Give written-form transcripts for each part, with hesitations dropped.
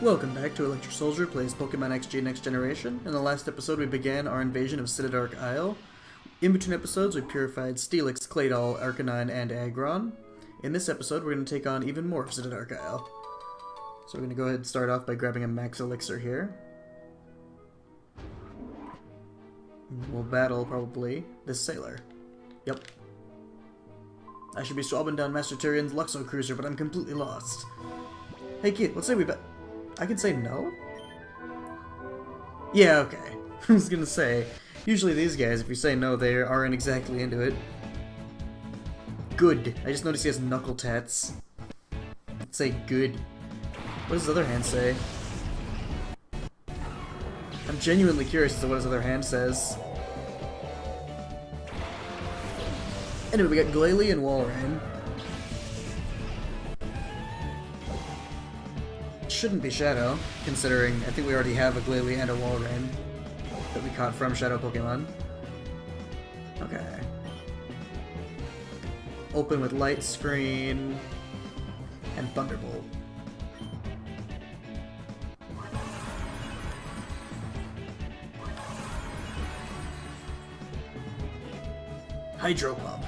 Welcome back to Electric Soldier Plays Pokemon XG Next Generation. In the last episode we began our invasion of Citadark Isle. In between episodes we purified Steelix, Claydol, Arcanine, and Aggron. In this episode we're going to take on even more of Citadark Isle. So we're going to go ahead and start off by grabbing a Max Elixir here. We'll battle, probably, this sailor. Yep. I should be swabbing down Master Tyrion's Luxo Cruiser, but I'm completely lost. Hey kid, let's say we bet. I can say no? Yeah, okay. I was gonna say, usually these guys, if you say no, they aren't exactly into it. Good. I just noticed he has knuckle tats. Let's say good. What does his other hand say? I'm genuinely curious as to what his other hand says. Anyway, we got Glalie and Walrein. Shouldn't be Shadow, considering I think we already have a Glalie and a Walrein that we caught from Shadow Pokemon. Okay. Open with Light Screen and Thunderbolt. Hydro Pump.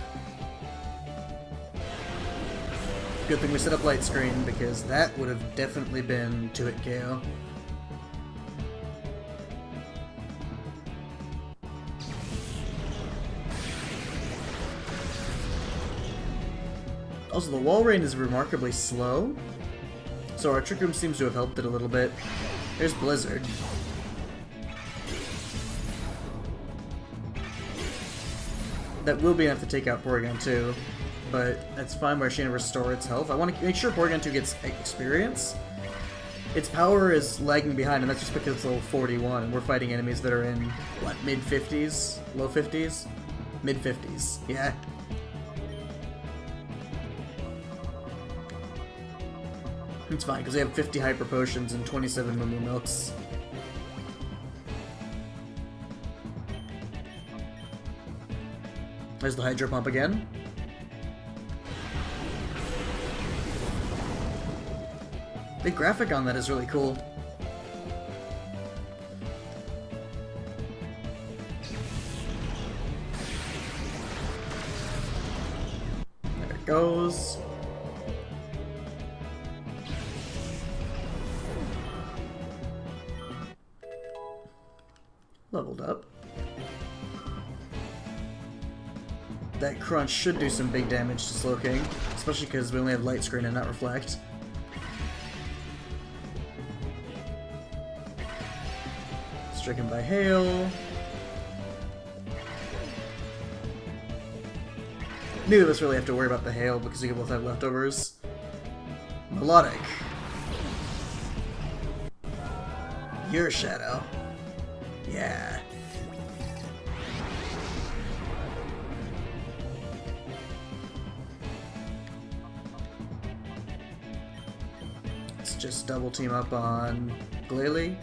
Good thing we set up Light Screen, because that would have definitely been 2-hit KO. Also, the Walrein is remarkably slow, so our Trick Room seems to have helped it a little bit. There's Blizzard. That will be enough to take out Porygon 2. But that's fine by Shayna restore its health. I want to make sure Porygon 2 gets experience. Its power is lagging behind, and that's just because it's level 41, and we're fighting enemies that are in, what, mid-50s? Low 50s? Mid-50s, yeah. It's fine, because they have 50 Hyper Potions and 27 Moo Moo Milks. There's the Hydro Pump again. The graphic on that is really cool. There it goes. Leveled up. That Crunch should do some big damage to Slowking, especially because we only have Light Screen and not Reflect. Stricken by Hail. Neither of us really have to worry about the Hail because we can both have leftovers. Melodic. Your Shadow. Yeah. Let's just double team up on Glalie.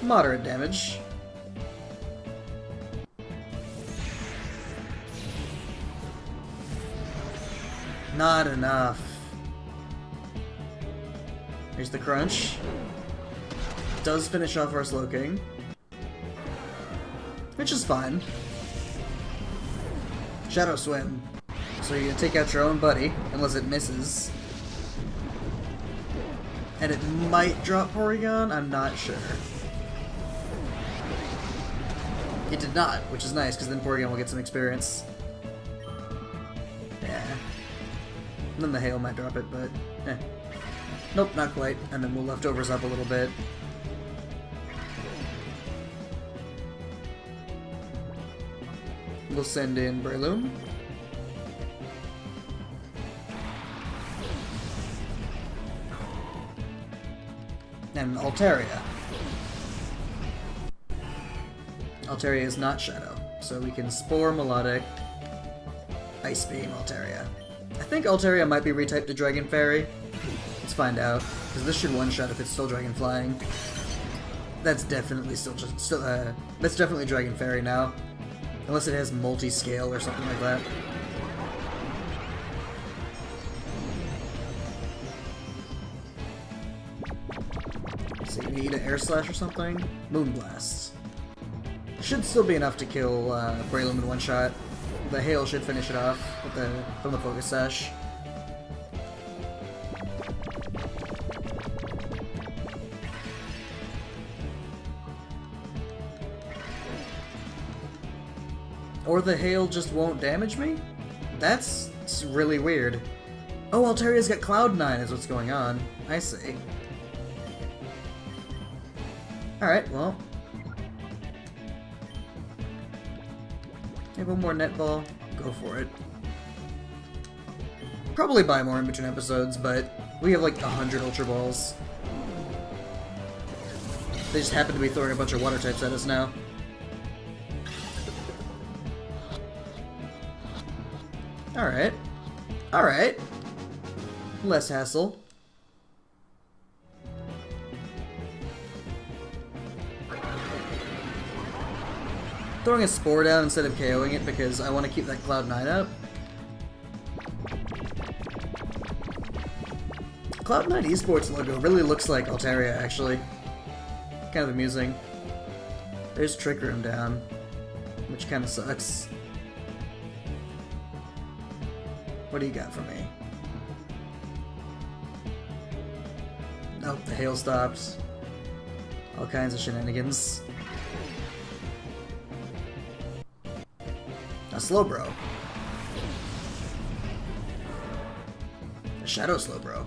Moderate damage. Not enough. Here's the Crunch. Does finish off our Slowking, which is fine. Shadow Swim. So you take out your own buddy, unless it misses. And it might drop Porygon, I'm not sure. It did not, which is nice, because then Porygon will get some experience. Yeah. And then the Hail might drop it, but eh. Nope, not quite. And then we'll leftovers up a little bit. We'll send in Breloom. And Altaria. Altaria is not Shadow, so we can Spore, Melodic, Ice Beam, Altaria. I think Altaria might be retyped to Dragon Fairy. Let's find out, because this should one-shot if it's still Dragon Flying. That's definitely that's definitely Dragon Fairy now. Unless it has multi-scale or something like that. So you need an Air Slash or something? Moonblast. Should still be enough to kill Breloom in one shot. The Hail should finish it off with from the Focus Sash. Or the Hail just won't damage me? That's really weird. Oh, Alteria's got Cloud9 is what's going on. I see. Alright, well. Have one more netball. Go for it. Probably buy more in between episodes, but we have like 100 Ultra Balls. They just happen to be throwing a bunch of water types at us now. Alright. Alright. Less hassle. Throwing a Spore down instead of KOing it because I want to keep that Cloud9 up. Cloud9 Esports logo really looks like Altaria, actually. Kind of amusing. There's Trick Room down, which kind of sucks. What do you got for me? Nope, the hail stops. All kinds of shenanigans. A Slowbro. A Shadow Slowbro.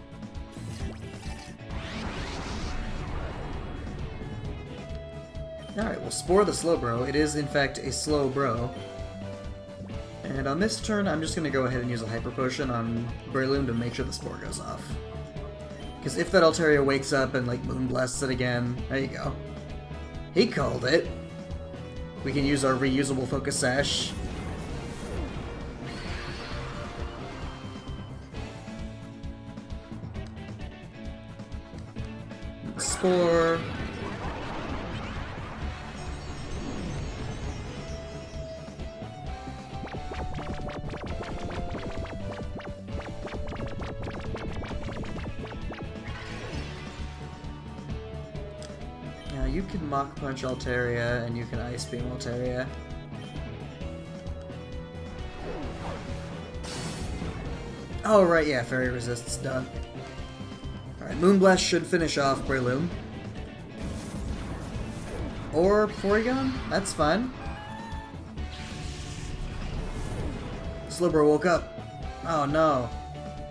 Alright, we'll Spore the Slowbro. It is, in fact, a Slowbro. And on this turn, I'm just going to go ahead and use a Hyper Potion on Breloom to make sure the Spore goes off. Because if that Altaria wakes up and, like, Moonblasts it again, there you go. He called it. We can use our reusable Focus Sash. Spore. Now you can Mach Punch Altaria and you can Ice Beam Altaria. Oh right, yeah, Fairy Resist's done. Alright, Moonblast should finish off Breloom. Or Porygon? That's fine. Slowbro woke up. Oh no.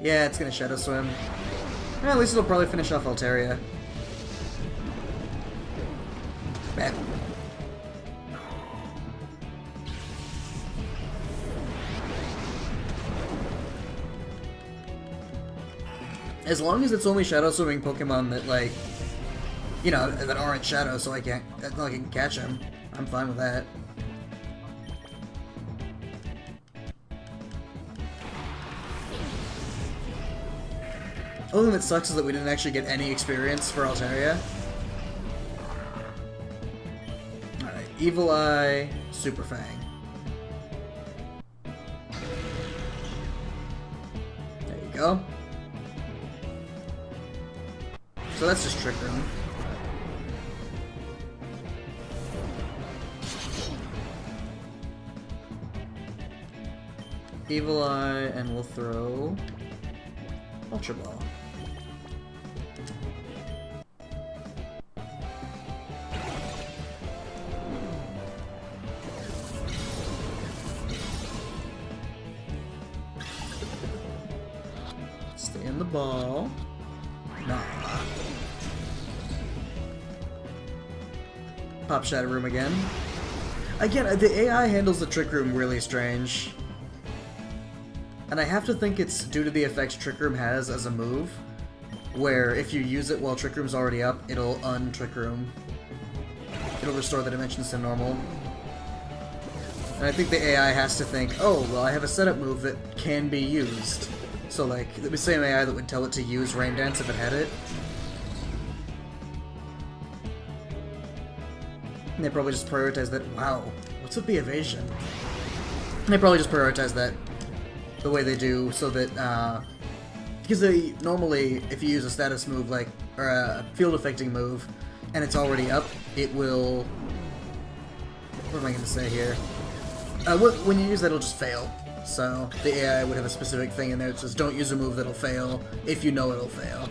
Yeah, it's gonna Shadow Swim. At least it'll probably finish off Altaria. Bad. As long as it's only Shadow Swimming Pokemon that, like, you know, that aren't Shadow, so I can catch them, I'm fine with that. The only thing that sucks is that we didn't actually get any experience for Altaria. Alright, Evil Eye, Super Fang. There you go. So that's just Trick Room. Evil Eye, and we'll throw Ultra Ball. Stay in the ball. Nah. Pop Shadow Room again. Again, the AI handles the Trick Room really strange. And I have to think it's due to the effect Trick Room has as a move, where if you use it while Trick Room's already up, it'll un-Trick Room. It'll restore the dimensions to normal. And I think the AI has to think, oh, well, I have a setup move that can be used. So, like, the same AI that would tell it to use Rain Dance if it had it. And they probably just prioritize that. Wow, what's with the evasion? And they probably just prioritize that the way they do, so that Because normally, if you use a status move like, or a field affecting move, and it's already up, it will. What am I going to say here? When you use that, it'll just fail. So the AI would have a specific thing in there that says, "Don't use a move that'll fail if you know it'll fail."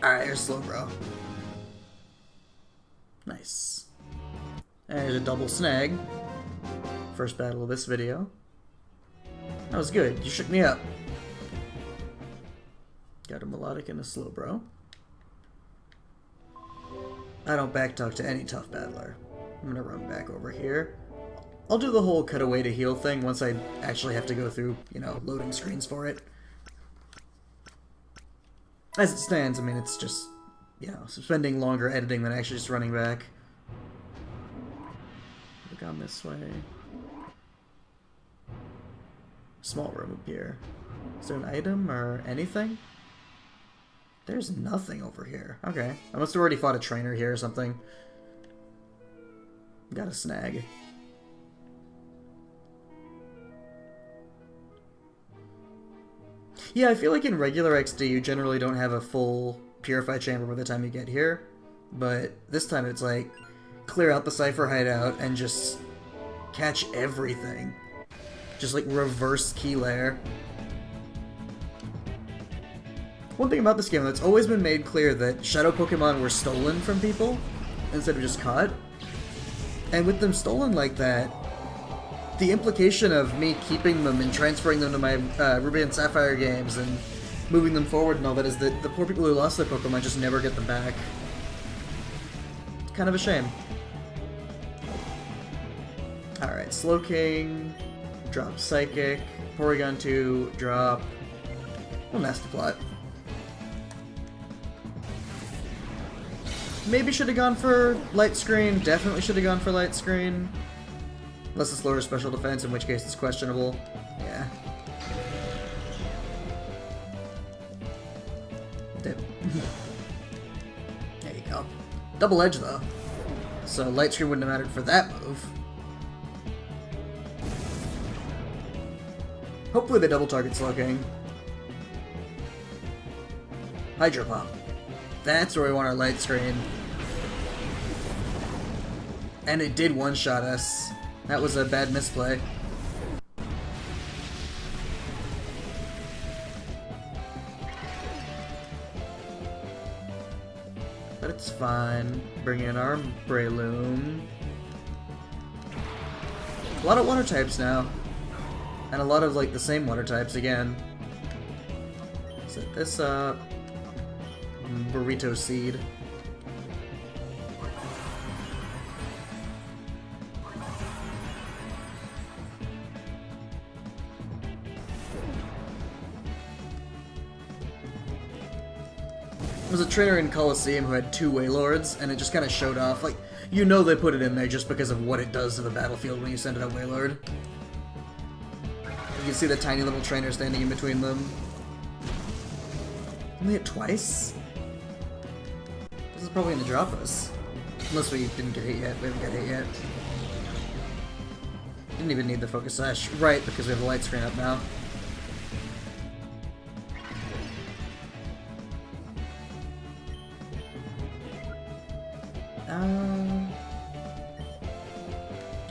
All right, here's Slowbro. Nice. And there's a double snag. First battle of this video. That was good. You shook me up. Got a melodic and a Slowbro. I don't backtalk to any tough battler. I'm gonna run back over here. I'll do the whole cutaway to heal thing once I actually have to go through, you know, loading screens for it. As it stands, I mean, it's just, you know, spending longer editing than actually just running back. We've gone this way. Small room up here. Is there an item or anything? There's nothing over here. Okay. I must have already fought a trainer here or something. Got a snag. Yeah, I feel like in regular XD you generally don't have a full Purify Chamber by the time you get here. But this time it's like, clear out the Cypher hideout and just catch everything. Just like reverse key layer. One thing about this game that's always been made clear that Shadow Pokemon were stolen from people instead of just caught. And with them stolen like that, the implication of me keeping them and transferring them to my Ruby and Sapphire games and moving them forward and all that is that the poor people who lost their Pokemon just never get them back. It's kind of a shame. Alright, Slowking, drop Psychic, Porygon 2, drop... well, Nasty Plot. Maybe should have gone for Light Screen, definitely should have gone for Light Screen. Unless it's lower special defense, in which case it's questionable. Yeah. Dip. There you go. Double edge though. So Light Screen wouldn't have mattered for that move. Hopefully they double target Slowking. Hydro Pump. That's where we want our Light Screen. And it did one-shot us. That was a bad misplay. But it's fine. Bring in our Breloom. A lot of water types now. And a lot of like the same water types again. Set this up. Burrito Seed. There was a trainer in Coliseum who had 2 Wailords, and it just kind of showed off. Like, you know they put it in there just because of what it does to the battlefield when you send it a Wailord. You can see the tiny little trainer standing in between them. Only hit twice? This is probably gonna drop us. Unless we didn't get hit yet. We haven't got hit yet. Didn't even need the Focus Sash. Right, because we have the Light Screen up now.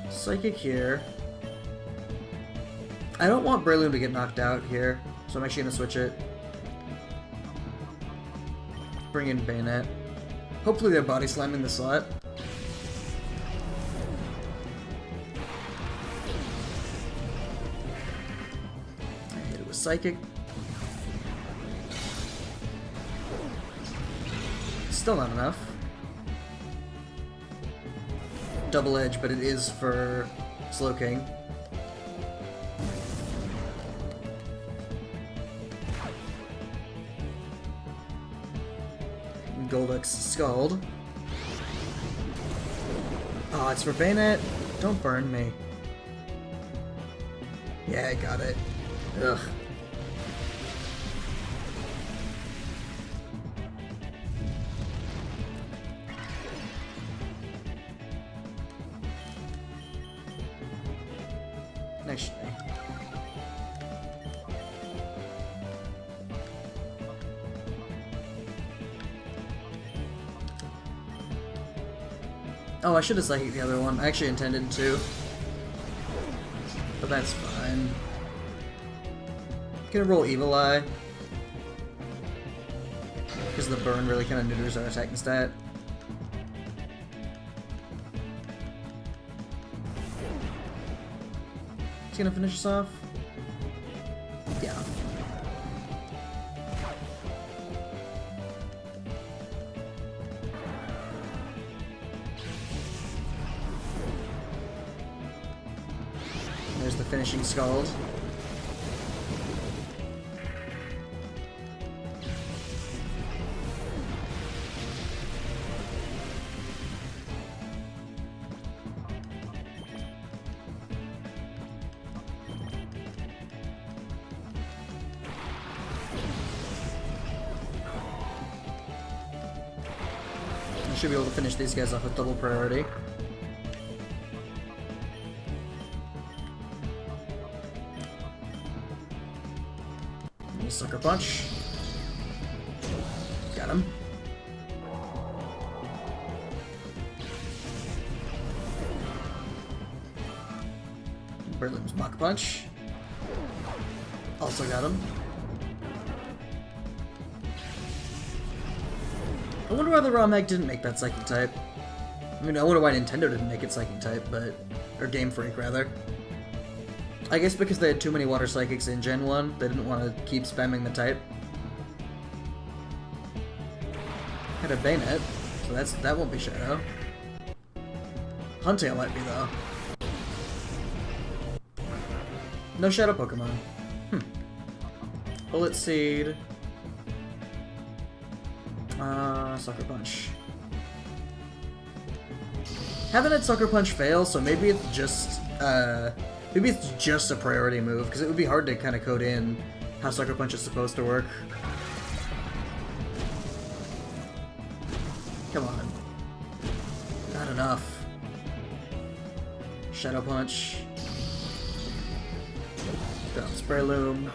Psychic here. I don't want Breloom to get knocked out here, so I'm actually gonna switch it. Bring in Bayonet. Hopefully they're body slamming the slot. I hit it with Psychic. Still not enough. Double edge, but it is for Slowking. Golduck's Scald. Oh, it's for Bayonet. Don't burn me. Yeah, I got it. Ugh. Nice. Oh, I should have psychic the other one. I actually intended to. But that's fine. Gonna roll Evil Eye. Because the burn really kind of neuters our attacking stat. He's gonna finish us off? Yeah. There's the finishing Scald. I should be able to finish these guys off with double priority. Sucker Punch. Got him. Berlin's Mach Punch. Also got him. I wonder why the ROM hack didn't make that Psychic type. I mean, I wonder why Nintendo didn't make it Psychic type, but... or Game Freak, rather. I guess because they had too many Water Psychics in Gen 1, they didn't want to keep spamming the type. Had a Bayonet, so that won't be Shadow. Huntail might be, though. No Shadow Pokemon. Bullet Seed. Sucker Punch. Haven't had Sucker Punch fail, so maybe it's just a priority move, because it would be hard to kind of code in how Sucker Punch is supposed to work. Come on. Not enough. Shadow Punch. Spray Loom.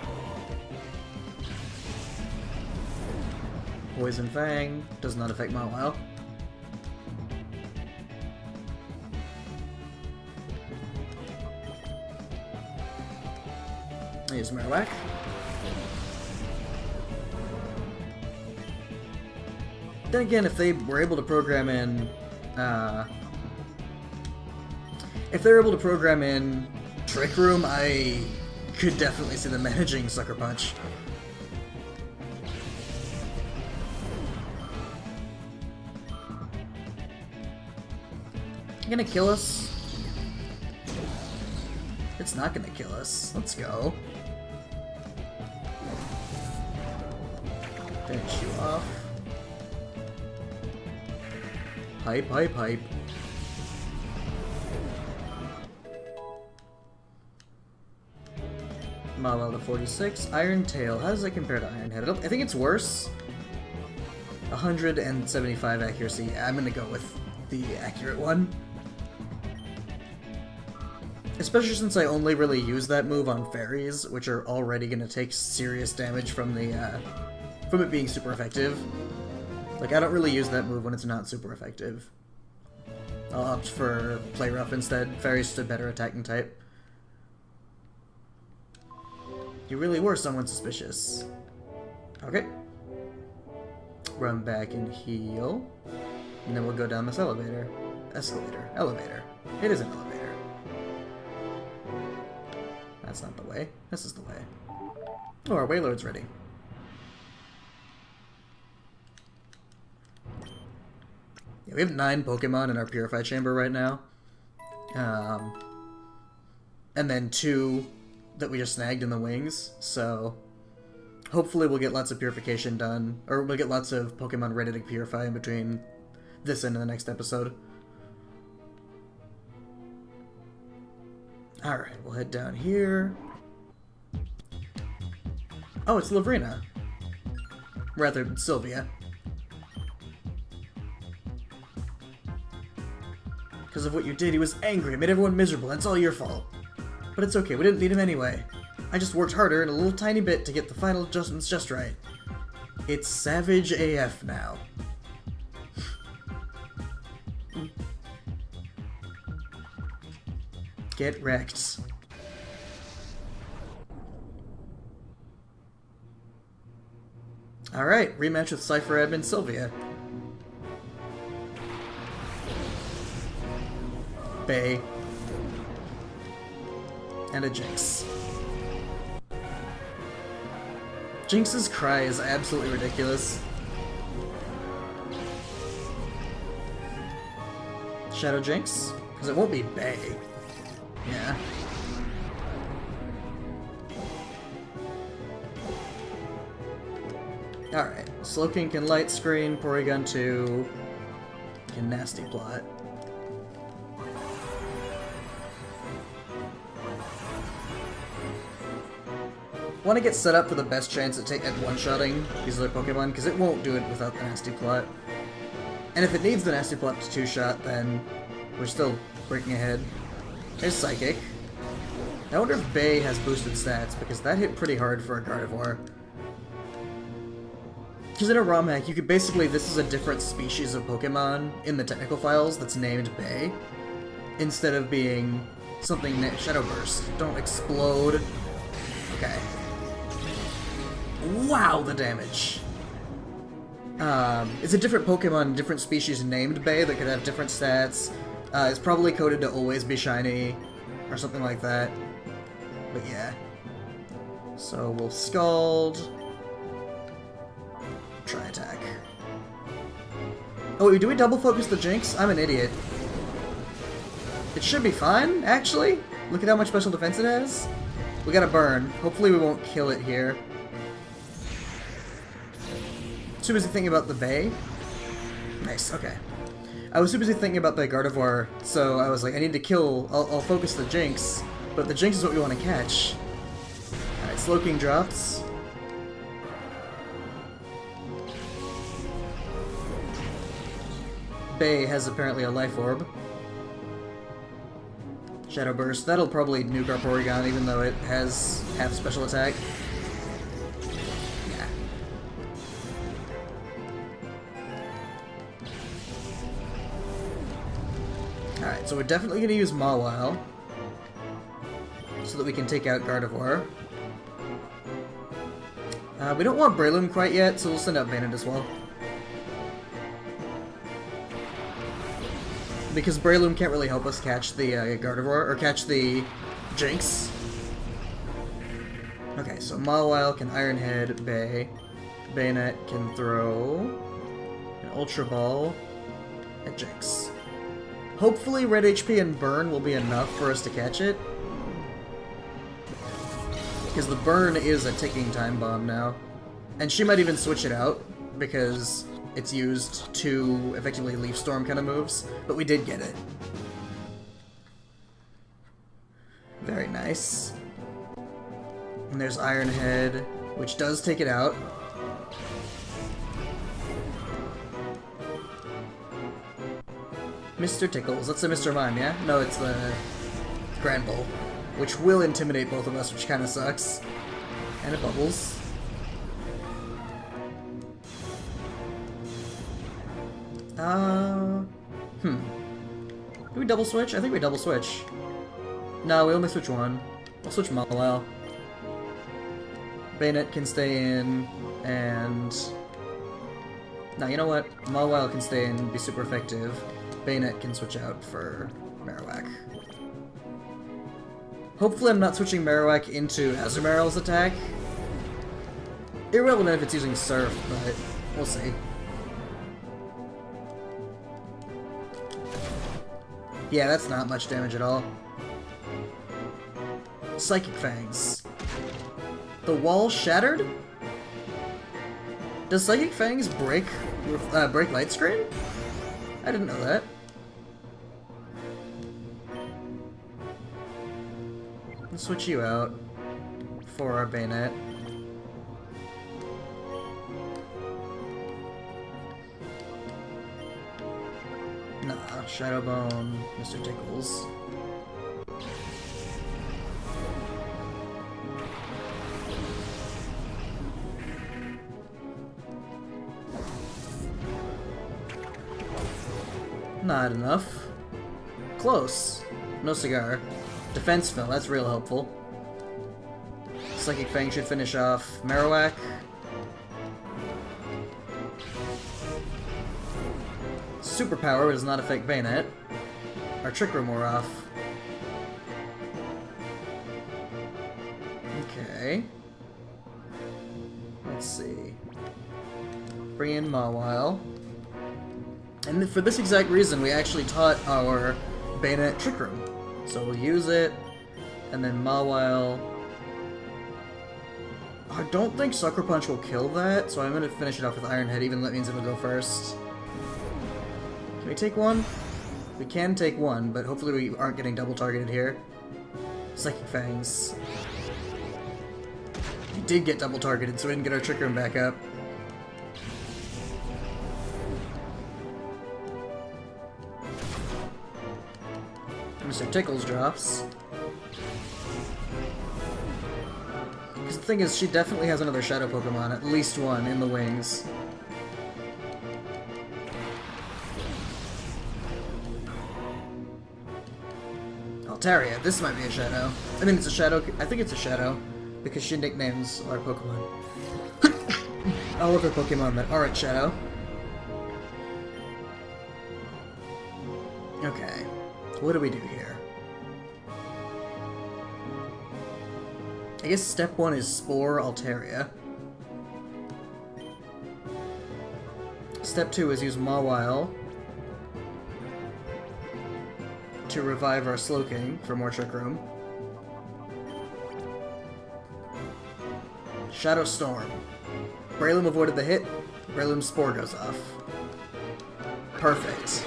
Poison Fang. Does not affect Mawile. I use Marowak. Then again, if they were able to program in, Trick Room, I could definitely see them managing Sucker Punch. Gonna kill us? It's not gonna kill us. Let's go. Finish you off. Hype, hype, hype. Mawile to 46. Iron Tail. How does that compare to Iron Head? I think it's worse. 175 accuracy. Yeah, I'm gonna go with the accurate one. Especially since I only really use that move on fairies, which are already gonna take serious damage from it being super effective. Like, I don't really use that move when it's not super effective. I'll opt for Play Rough instead. Fairies to better attacking type. You really were someone suspicious. Okay. Run back and heal. And then we'll go down this elevator. Escalator. Elevator. It is an elevator. That's not the way. This is the way. Oh, our Wailord's ready. Yeah, we have 9 Pokemon in our Purify Chamber right now. And then 2 that we just snagged in the wings, so hopefully we'll get lots of purification done, or we'll get lots of Pokemon ready to purify in between this and the next episode. Alright, we'll head down here. Oh, it's Lavrina. Rather, Sylvia. Because of what you did, he was angry, made everyone miserable, and it's all your fault. But it's okay, we didn't need him anyway. I just worked harder and a little tiny bit to get the final adjustments just right. It's savage AF now. get wrecked. Alright, rematch with Cypher Admin Sylvia. Bay. And a Jinx. Jinx's cry is absolutely ridiculous. Shadow Jinx? Because it won't be Bay. Yeah. Alright. Slowking can Light Screen, Porygon 2 can Nasty Plot. Want to get set up for the best chance at one-shotting these other Pokemon, because it won't do it without the Nasty Plot. And if it needs the Nasty Plot to two-shot, then we're still breaking ahead. There's Psychic. I wonder if Bay has boosted stats, because that hit pretty hard for a Gardevoir. Because in a ROM hack, you could basically, this is a different species of Pokemon in the technical files that's named Bay, instead of being something Shadow Burst. Don't explode. Okay. Wow, the damage. It's a different Pokemon, different species named Bay that could have different stats. It's probably coded to always be shiny, or something like that. But yeah. So we'll Scald. Try attack. Oh, do we double focus the Jinx? I'm an idiot. It should be fine, actually. Look at how much special defense it has. We got a burn. Hopefully we won't kill it here. Too busy thinking about the Bay. Nice, okay. I was too busy thinking about the Gardevoir, so I was like, I need to kill... I'll focus the Jinx, but the Jinx is what we want to catch. Alright, Slowking drops. Bay has apparently a Life Orb. Shadow Burst. That'll probably nuke our Porygon, even though it has half special attack. Yeah. Alright, so we're definitely going to use Mawile, so that we can take out Gardevoir. We don't want Breloom quite yet, so we'll send out Bandit as well. Because Breloom can't really help us catch the Gardevoir, or catch the Jinx. Okay, so Mawile can Iron Head Bay. Bayonet can throw an Ultra Ball at Jinx. Hopefully Red HP and Burn will be enough for us to catch it. Because the Burn is a ticking time bomb now. And she might even switch it out, because it's used to effectively Leaf Storm kind of moves, but we did get it. Very nice. And there's Iron Head, which does take it out. Mr. Tickles. That's a Mr. Mime, yeah? No, it's the Grand Bull, which will intimidate both of us, which kind of sucks. And it bubbles. Do we double switch? I think we double switch. No, we only switch one. We'll switch Mawile. Bayonet can stay in, and... No, you know what? Mawile can stay in and be super effective. Bayonet can switch out for Marowak. Hopefully I'm not switching Marowak into Azumarill's attack. Irrelevant if it's using Surf, but we'll see. Yeah, that's not much damage at all. Psychic Fangs. The wall shattered? Does Psychic Fangs break Light Screen? I didn't know that. Let's switch you out for our Bayonet. Nah, Shadow Bone, Mr. Tickles. Not enough. Close. No cigar. Defense fell, that's real helpful. Psychic Fang should finish off Marowak. Superpower does not affect Bayonet. Our Trick Room wore off. Okay. Let's see. Bring in Mawile. And for this exact reason, we actually taught our Bayonet Trick Room. So we'll use it, and then Mawile. I don't think Sucker Punch will kill that, so I'm going to finish it off with Iron Head, even though that means it'll go first. Can we take one? We can take one, but hopefully we aren't getting double targeted here. Psychic Fangs. We did get double targeted, so we didn't get our Trick Room back up. Mr. Tickles drops. Because the thing is, she definitely has another Shadow Pokemon, at least one, in the wings. Altaria, this might be a Shadow. I mean, it's a Shadow. I think it's a Shadow, because she nicknames our Pokemon. All of her Pokemon that aren't Shadow. Okay. What do we do here? I guess step 1 is Spore Altaria. Step 2 is use Mawile to revive our Slowking for more Trick Room. Shadow Storm. Breloom avoided the hit. Breloom's Spore goes off. Perfect.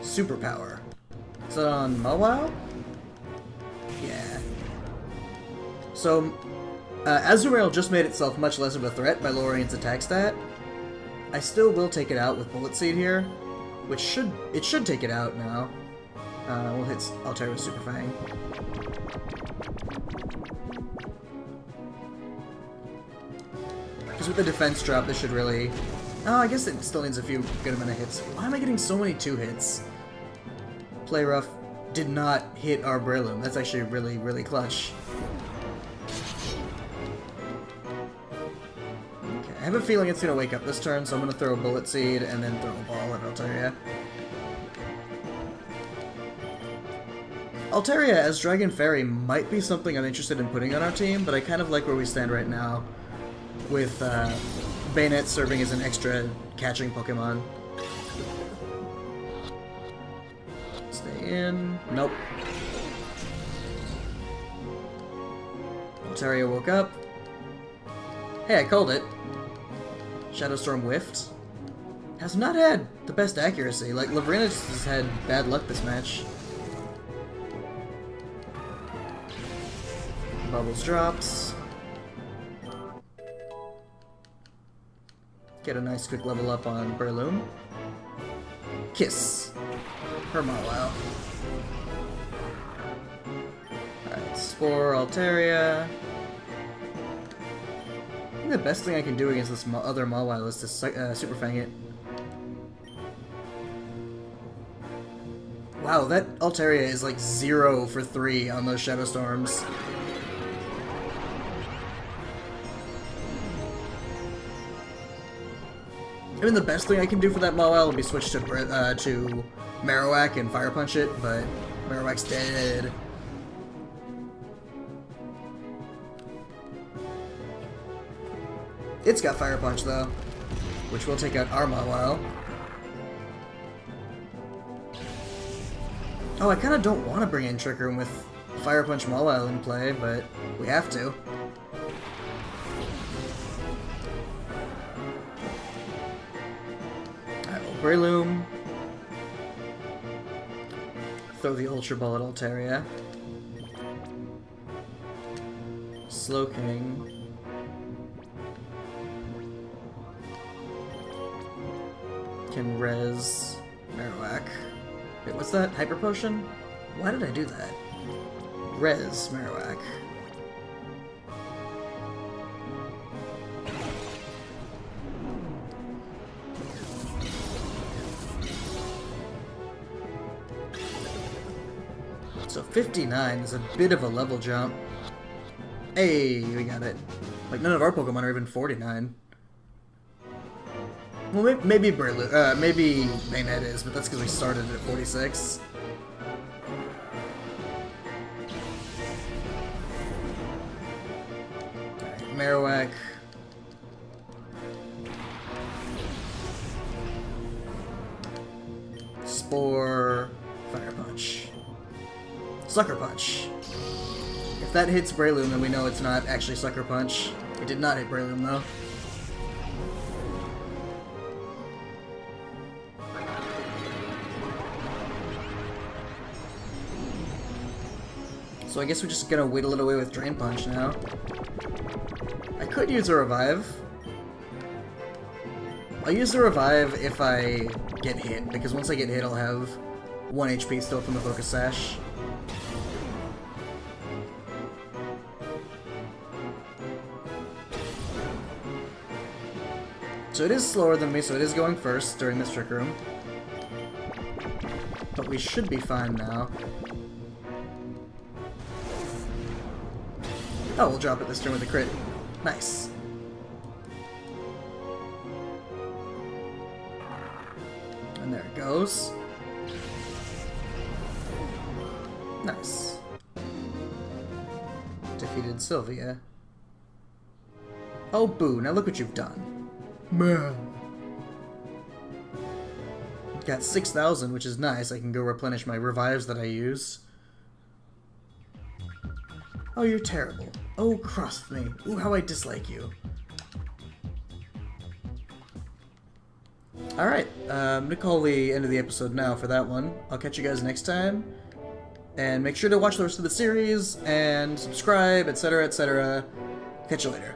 Superpower. Is that on Mawile? Yeah. So, Azumarill just made itself much less of a threat by lowering its attack stat. I still will take it out with Bullet Seed here, which should take it out now. We'll hit Altaria with Super Fang. Because with the defense drop, this should really... Oh, I guess it still needs a few good amount of hits. Why am I getting so many 2 hits? Play Rough did not hit our Breloom. That's actually really, really clutch. Okay, I have a feeling it's going to wake up this turn, so I'm going to throw a Bullet Seed and then throw a ball at Altaria. Altaria as Dragon Fairy might be something I'm interested in putting on our team, but I kind of like where we stand right now with Bayonet serving as an extra catching Pokemon. Stay in. Nope. Altaria woke up. Hey, I called it. Shadow Storm whiffed. Has not had the best accuracy. Like, Lavrinus has had bad luck this match. Bubbles drops. Get a nice quick level up on Breloom. Kiss. Her Mawile. Alright, Spore Altaria. I think the best thing I can do against this other Mawile is to Super Fang it. Wow, that Altaria is like 0 for 3 on those Shadow Storms. I mean, the best thing I can do for that Mawile would be switch to Marowak and Fire Punch it, but Marowak's dead. It's got Fire Punch, though, which will take out our Mawile. Oh, I kind of don't want to bring in Trick Room with Fire Punch Mawile in play, but we have to. Breloom. Throw the Ultra Ball at Altaria. Slowking. Can res Marowak. Wait, what's that? Hyper Potion? Why did I do that? Res Marowak. So 59 is a bit of a level jump. Hey, we got it. Like, none of our Pokemon are even 49. Well, maybe maybe Bayonet is, but that's because we started at 46. Alright, Marowak. Spore. Fire Punch. Sucker Punch. If that hits Breloom, then we know it's not actually Sucker Punch. It did not hit Breloom, though. So I guess we're just gonna whittle it away with Drain Punch now. I could use a Revive. I'll use the Revive if I get hit, because once I get hit I'll have 1 HP still from the Focus Sash. So it is slower than me, so it is going first during this Trick Room. But we should be fine now. Oh, we'll drop it this turn with a crit. Nice. And there it goes. Nice. Defeated Sylvia. Oh, boo. Now look what you've done. Man. Got 6,000, which is nice. I can go replenish my revives that I use. Oh, you're terrible. Oh, cross me. Ooh, how I dislike you. Alright, I'm gonna call the end of the episode now for that one. I'll catch you guys next time. And make sure to watch the rest of the series, and subscribe, etc., etc. Catch you later.